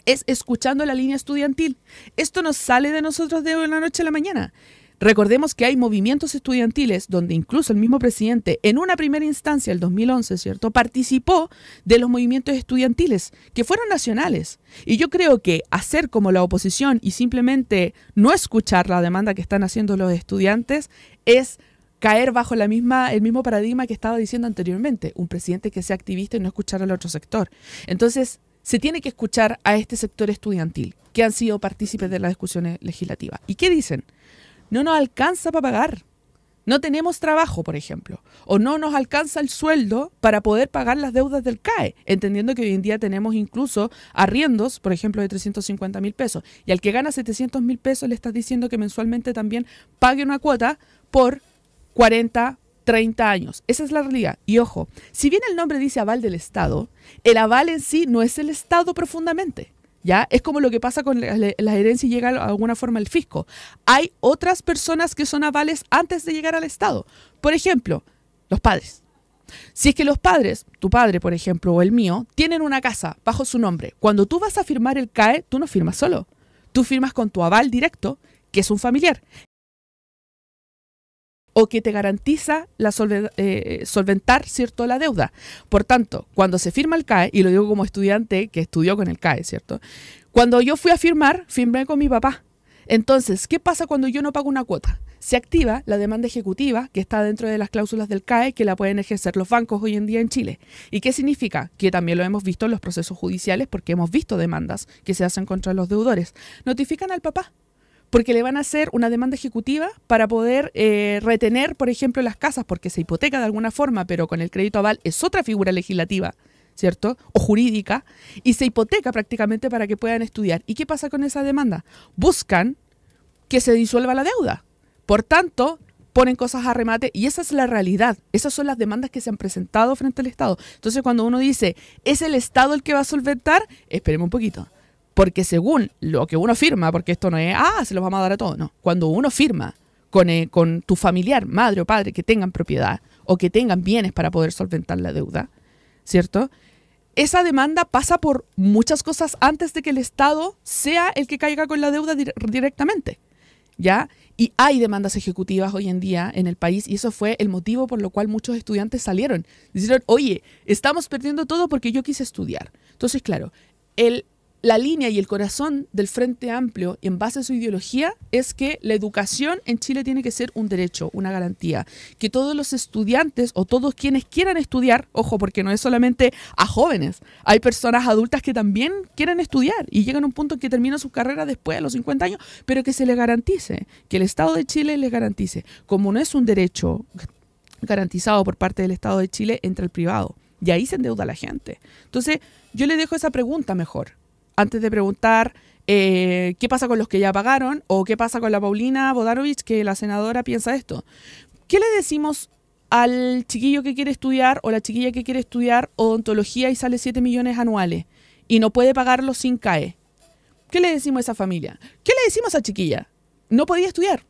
es escuchando la línea estudiantil. Esto no sale de nosotros de la noche a la mañana. Recordemos que hay movimientos estudiantiles donde incluso el mismo presidente, en una primera instancia, el 2011, ¿cierto?, participó de los movimientos estudiantiles, que fueron nacionales. Y yo creo que hacer como la oposición y simplemente no escuchar la demanda que están haciendo los estudiantes es caer bajo el mismo paradigma que estaba diciendo anteriormente, un presidente que sea activista y no escuchar al otro sector. Entonces, se tiene que escuchar a este sector estudiantil, que han sido partícipes de las discusiones legislativas. ¿Y qué dicen? No nos alcanza para pagar. No tenemos trabajo, por ejemplo. O no nos alcanza el sueldo para poder pagar las deudas del CAE, entendiendo que hoy en día tenemos incluso arriendos, por ejemplo, de 350.000 pesos. Y al que gana 700.000 pesos le estás diciendo que mensualmente también pague una cuota por 40, 30 años. Esa es la realidad. Y ojo, si bien el nombre dice aval del Estado, el aval en sí no es el Estado profundamente. ¿Ya? Es como lo que pasa con las herencias y llega de alguna forma al fisco. Hay otras personas que son avales antes de llegar al Estado. Por ejemplo, los padres. Si es que los padres, tu padre por ejemplo o el mío, tienen una casa bajo su nombre, cuando tú vas a firmar el CAE, tú no firmas solo. Tú firmas con tu aval directo, que es un familiar, o que te garantiza solventar, ¿cierto?, la deuda. Por tanto, cuando se firma el CAE, y lo digo como estudiante que estudió con el CAE, ¿cierto? Cuando yo fui a firmar, firmé con mi papá. Entonces, ¿qué pasa cuando yo no pago una cuota? Se activa la demanda ejecutiva que está dentro de las cláusulas del CAE que la pueden ejercer los bancos hoy en día en Chile. ¿Y qué significa? Que también lo hemos visto en los procesos judiciales porque hemos visto demandas que se hacen contra los deudores. Notifican al papá, porque le van a hacer una demanda ejecutiva para poder retener, por ejemplo, las casas, porque se hipoteca de alguna forma, pero con el crédito aval es otra figura legislativa, ¿cierto?, o jurídica, y se hipoteca prácticamente para que puedan estudiar. ¿Y qué pasa con esa demanda? Buscan que se disuelva la deuda. Por tanto, ponen cosas a remate, y esa es la realidad. Esas son las demandas que se han presentado frente al Estado. Entonces, cuando uno dice, ¿es el Estado el que va a solventar? Esperemos un poquito. Porque según lo que uno firma, porque esto no es, se los vamos a dar a todos, no. Cuando uno firma con tu familiar, madre o padre, que tengan propiedad o que tengan bienes para poder solventar la deuda, ¿cierto?, esa demanda pasa por muchas cosas antes de que el Estado sea el que caiga con la deuda directamente, ¿ya? Y hay demandas ejecutivas hoy en día en el país y eso fue el motivo por lo cual muchos estudiantes salieron. Dijeron, oye, estamos perdiendo todo porque yo quise estudiar. Entonces, claro, la línea y el corazón del Frente Amplio, en base a su ideología, es que la educación en Chile tiene que ser un derecho, una garantía. Que todos los estudiantes o todos quienes quieran estudiar, ojo, porque no es solamente a jóvenes, hay personas adultas que también quieren estudiar y llegan a un punto en que terminan sus carreras después de los 50 años, pero que se les garantice, que el Estado de Chile les garantice. Como no es un derecho garantizado por parte del Estado de Chile, entra el privado. Y ahí se endeuda la gente. Entonces, yo le dejo esa pregunta mejor. Antes de preguntar qué pasa con los que ya pagaron o qué pasa con la Paulina Bodanovich, que la senadora piensa esto. ¿Qué le decimos al chiquillo que quiere estudiar o la chiquilla que quiere estudiar odontología y sale 7 millones anuales y no puede pagarlo sin CAE? ¿Qué le decimos a esa familia? ¿Qué le decimos a esa chiquilla? No podía estudiar.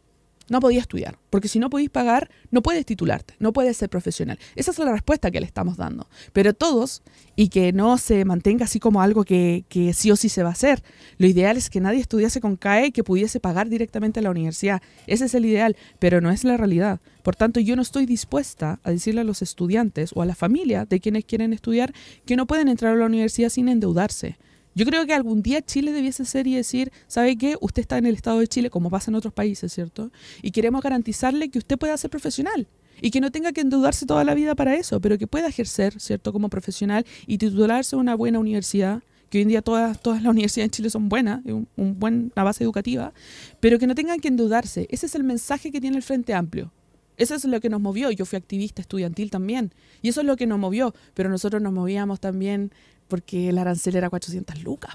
no podía estudiar, porque si no podéis pagar, no puedes titularte, no puedes ser profesional. Esa es la respuesta que le estamos dando. Pero todos, y que no se mantenga así como algo que sí o sí se va a hacer. Lo ideal es que nadie estudiase con CAE y que pudiese pagar directamente a la universidad. Ese es el ideal, pero no es la realidad. Por tanto, yo no estoy dispuesta a decirle a los estudiantes o a la familia de quienes quieren estudiar que no pueden entrar a la universidad sin endeudarse. Yo creo que algún día Chile debiese ser y decir, ¿sabe qué? Usted está en el Estado de Chile, como pasa en otros países, ¿cierto? Y queremos garantizarle que usted pueda ser profesional y que no tenga que endeudarse toda la vida para eso, pero que pueda ejercer, ¿cierto?, como profesional y titularse en una buena universidad, que hoy en día todas las universidades en Chile son buenas, una base educativa, pero que no tengan que endeudarse. Ese es el mensaje que tiene el Frente Amplio. Eso es lo que nos movió. Yo fui activista estudiantil también. Y eso es lo que nos movió. Pero nosotros nos movíamos también porque el arancel era 400 lucas,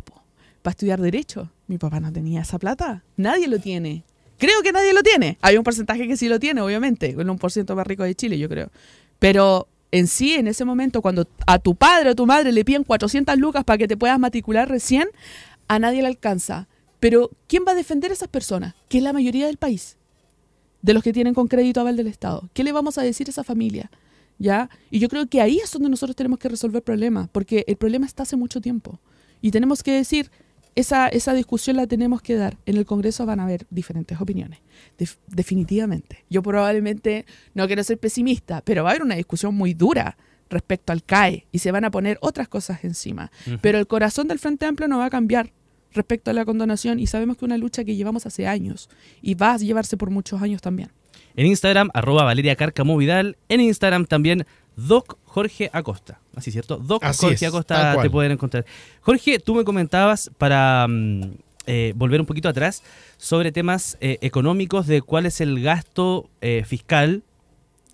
para estudiar Derecho. Mi papá no tenía esa plata. Nadie lo tiene. Creo que nadie lo tiene. Hay un porcentaje que sí lo tiene, obviamente. El 1% más rico de Chile, yo creo. Pero en sí, en ese momento, cuando a tu padre o tu madre le piden 400 lucas para que te puedas matricular recién, a nadie le alcanza. Pero ¿quién va a defender a esas personas? Que es la mayoría del país. De los que tienen con crédito aval del Estado. ¿Qué le vamos a decir a esa familia? ¿Ya? Y yo creo que ahí es donde nosotros tenemos que resolver el problema, porque el problema está hace mucho tiempo. Y tenemos que decir, esa discusión la tenemos que dar. En el Congreso van a haber diferentes opiniones, definitivamente. Yo probablemente, no quiero ser pesimista, pero va a haber una discusión muy dura respecto al CAE y se van a poner otras cosas encima. Pero el corazón del Frente Amplio no va a cambiar respecto a la condonación y sabemos que es una lucha que llevamos hace años y va a llevarse por muchos años también. En Instagram, @Valeria Cárcamo Vidal. En Instagram también, Doc Jorge Acosta. Así, ¿cierto? Doc Así Jorge es, Acosta te pueden encontrar. Jorge, tú me comentabas, para volver un poquito atrás, sobre temas económicos, de cuál es el gasto fiscal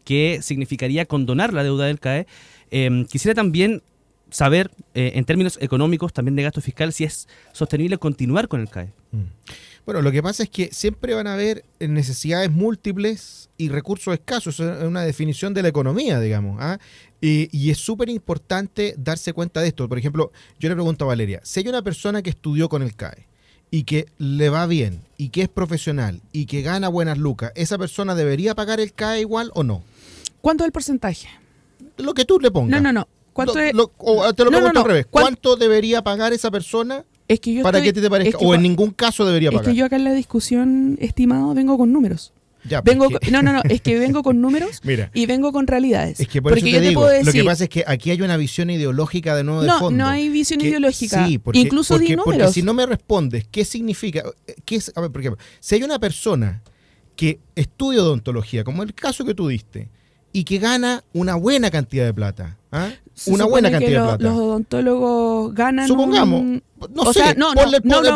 que significaría condonar la deuda del CAE. Quisiera también saber, en términos económicos, también de gasto fiscal, si es sostenible continuar con el CAE. Bueno, lo que pasa es que siempre van a haber necesidades múltiples y recursos escasos. Es una definición de la economía, digamos. ¿Ah? Y es súper importante darse cuenta de esto. Por ejemplo, yo le pregunto a Valeria, si hay una persona que estudió con el CAE y que le va bien y que es profesional y que gana buenas lucas, ¿esa persona debería pagar el CAE igual o no? ¿Cuánto es el porcentaje? Lo que tú le pongas. No. ¿Cuánto es? O te lo pregunto al revés. ¿Cuánto debería pagar esa persona para que te parezca? ¿O en ningún caso debería pagar? Es que yo acá en la discusión, estimado, vengo con números. Ya, es que vengo con números. Mira, y vengo con realidades. Es que por eso te digo, lo que pasa es que aquí hay una visión ideológica de nuevo de fondo. No hay visión ideológica. Sí, incluso di números. Porque si no me respondes, ¿qué significa? A ver, por ejemplo, si hay una persona que estudia odontología, como el caso que tú diste, y que gana una buena cantidad de plata, ¿ah? Una buena cantidad de plata. Los odontólogos ganan. Supongamos,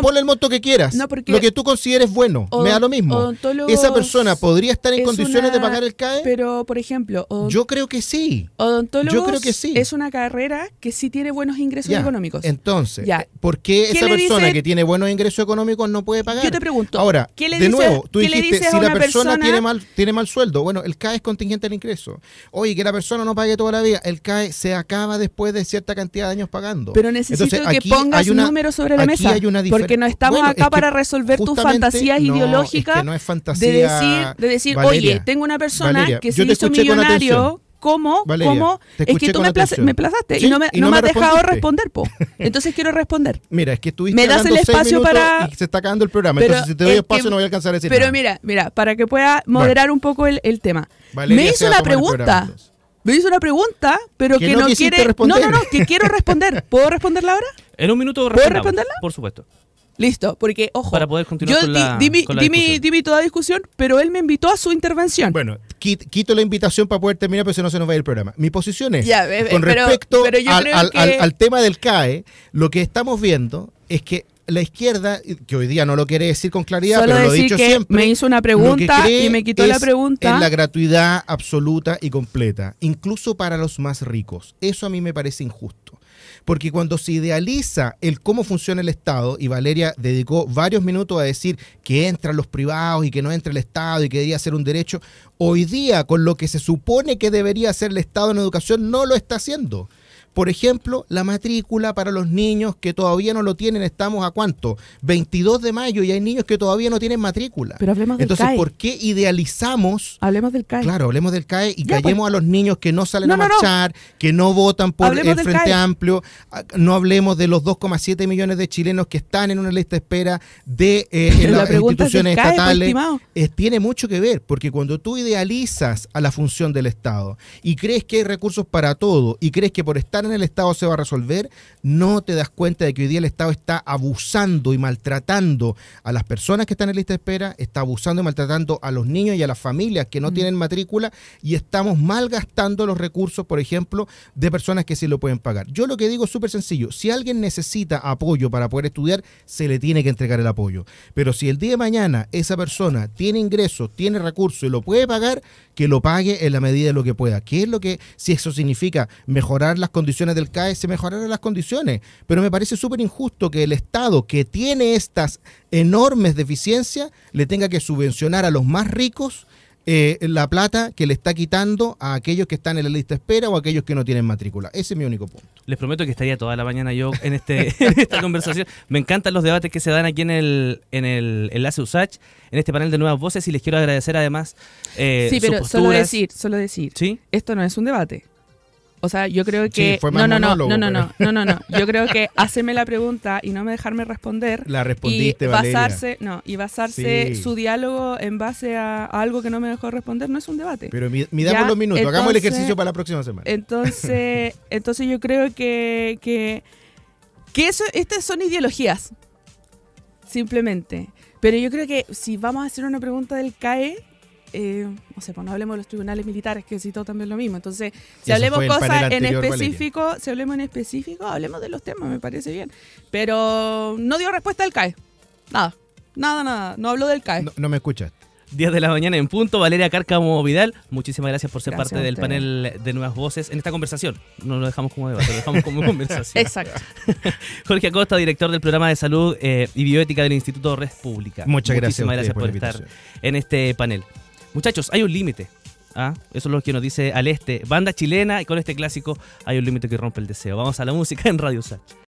ponle el monto que quieras. No, lo que tú consideres bueno, me da lo mismo. ¿Esa persona podría estar en condiciones de pagar el CAE? Pero, por ejemplo, yo creo que sí. Odontólogos es una carrera que sí tiene buenos ingresos económicos. Entonces, ¿por qué esa persona que tiene buenos ingresos económicos no puede pagar? Yo te pregunto. Ahora, de nuevo, tú dijiste, si la persona tiene mal sueldo, bueno, el CAE es contingente al ingreso. Oye, que la persona no pague toda la vida, el CAE se acaba después de cierta cantidad de años pagando. Pero necesito que pongas números sobre la mesa, porque no estamos acá para resolver tus fantasías ideológicas. Es que no es fantasía, de decir, Valeria, oye, tengo una persona Valeria, que se hizo millonario. ¿Cómo? Es que tú me plazaste, ¿sí? y no me has dejado responder, Entonces quiero responder. Mira, es que estuviste me das el espacio para y se está acabando el programa. Entonces, si te doy espacio no voy a alcanzar a decir nada. Pero mira, para que pueda moderar un poco el tema. Valeria, me hizo una pregunta. Me hizo una pregunta, pero que no quiere responder. No, que quiero responder. ¿Puedo responderla ahora? En un minuto ¿Puedo responderla? Por supuesto. Listo, porque, ojo, para poder continuar con la di toda discusión, pero él me invitó a su intervención. Bueno, quito la invitación para poder terminar, pero si no se nos va a ir el programa. Mi posición es, con respecto al tema del CAE, lo que estamos viendo es que la izquierda, que hoy día no lo quiere decir con claridad, solo pero lo he dicho siempre, me hizo una pregunta y me quitó la pregunta. En la gratuidad absoluta y completa, incluso para los más ricos. Eso a mí me parece injusto. Porque cuando se idealiza el cómo funciona el Estado, y Valeria dedicó varios minutos a decir que entran los privados y que no entra el Estado y que debería ser un derecho, hoy día con lo que se supone que debería hacer el Estado en educación no lo está haciendo. Por ejemplo, la matrícula para los niños que todavía no lo tienen, estamos a ¿cuánto? 22 de mayo y hay niños que todavía no tienen matrícula. Pero hablemos del Entonces, CAE. ¿por qué idealizamos? Hablemos del CAE. Claro, hablemos del CAE y Ya, callemos pues. a los niños que no salen No, a no, no. marchar, que no votan por Hablemos el del Frente CAE. Amplio. No hablemos de los 2,7 millones de chilenos que están en una lista de espera de en La las pregunta es del instituciones CAE, pues, estatales. estimado. Tiene mucho que ver, porque cuando tú idealizas a la función del Estado y crees que hay recursos para todo y crees que por estar en el Estado se va a resolver, no te das cuenta de que hoy día el Estado está abusando y maltratando a las personas que están en lista de espera, está abusando y maltratando a los niños y a las familias que no tienen matrícula, y estamos malgastando los recursos, por ejemplo, de personas que sí lo pueden pagar. Yo lo que digo es súper sencillo: si alguien necesita apoyo para poder estudiar, se le tiene que entregar el apoyo. Pero si el día de mañana esa persona tiene ingresos, tiene recursos y lo puede pagar, que lo pague en la medida de lo que pueda. ¿Qué es lo que, si eso significa mejorar las condiciones del CAE, se mejorarán las condiciones? Pero me parece súper injusto que el Estado, que tiene estas enormes deficiencias, le tenga que subvencionar a los más ricos la plata que le está quitando a aquellos que están en la lista de espera o a aquellos que no tienen matrícula. Ese es mi único punto. Les prometo que estaría toda la mañana yo en esta conversación. Me encantan los debates que se dan aquí en el Enlace USACH, en este panel de Nuevas Voces, y les quiero agradecer además Sí, sus pero posturas. solo decir. ¿Sí? Esto no es un debate. O sea, yo creo que... Sí, fue más monólogo, No. Yo creo que hacerme la pregunta y no me dejarme responder. La respondiste, y Valeria. basarse Sí. su diálogo en base a algo que no me dejó responder no es un debate. Pero midamos Ya, los minutos, hagamos el entonces- ejercicio para la próxima semana. Entonces yo creo que eso, estas son ideologías, simplemente. Pero yo creo que si vamos a hacer una pregunta del CAE, no sé, pues no hablemos de los tribunales militares, que citó también lo mismo. Entonces, si Eso hablemos fue el panel cosas en anterior, específico, si hablemos en específico, hablemos de los temas, me parece bien. Pero no dio respuesta del CAE. Nada. No habló del CAE. No me escuchas. 10 de la mañana en punto. Valeria Cárcamo Vidal, muchísimas gracias por ser Gracias parte a del ustedes. panel de Nuevas Voces en esta conversación. No lo dejamos como debate, lo dejamos como conversación. Exacto. Jorge Acosta, director del programa de salud y bioética del Instituto Red Pública. Muchas gracias a Muchísimas ustedes gracias por por la estar invitación. en este panel. Muchachos, hay un límite. Eso es lo que nos dice Al Este. Banda chilena, y con este clásico hay un límite que rompe el deseo. Vamos a la música en Radio USACH.